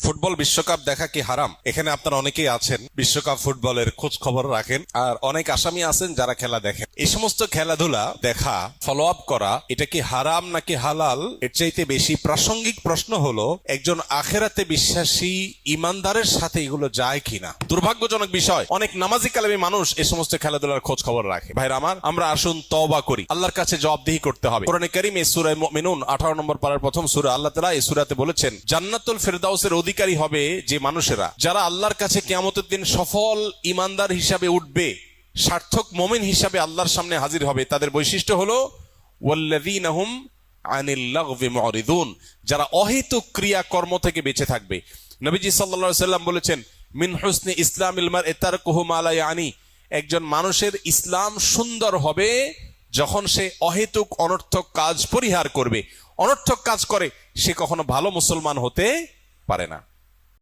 Football বিশ্বকাপ দেখা কি হারাম? এখানে আপনারা অনেকেই আছেন বিশ্বকাপ ফুটবলের খোঁজ খবর রাখেন, আর অনেক আসামি আছেন যারা খেলা দেখেন। এই সমস্ত খেলাধুলা দেখা, ফলো আপ করা, এটা কি হারাম নাকি হালাল? এর চাইতে বেশি প্রাসঙ্গিক প্রশ্ন হলো একজন আখেরাতে বিশ্বাসী ইমানদারের সাথে এগুলো যায় কিনা। দুর্ভাগ্যজনক বিষয়, অনেক নামাজি কালামী মানুষ এই সমস্ত খেলাধুলার খোঁজ খবর রাখে। ভাইরা আমার, আমরা আসুন তওবা করি, আল্লাহর কাছে জবাবদিহি করতে হবে। কোরআনে কারীমে সূরা মুমিনুন 18 নম্বর পারার প্রথম সূরা, আল্লাহ তাআলা এই সূরাতে বলেছেন, জান্নাতুল ফেরদাউসের অধিকারী হবে যে মানুষেরা, যারা আল্লাহর কাছে কিয়ামতের দিন সফল ইমানদার হিসাবে উঠবে, সার্থক মুমিন হিসাবে আল্লাহর সামনে হাজির হবে। তাদের বৈশিষ্ট্য হলো ওয়াল্লাযীনা হুম আনিল লাগবি মুরিদুন, যারা অহেতুক ক্রিয়া কর্ম থেকে বেঁচে থাকবে। নবীজি সাল্লাল্লাহু আলাইহি সাল্লাম বলেছেন, মিন হুসনি ইসলামিল মারই তারকুহু মা লা ইয়ানি, একজন মানুষের ইসলাম সুন্দর হবে যখন সে অহেতুক অনর্থক কাজ পরিহার করবে। অনর্থক কাজ করে সে কখনো ভালো মুসলমান হতে পারে না।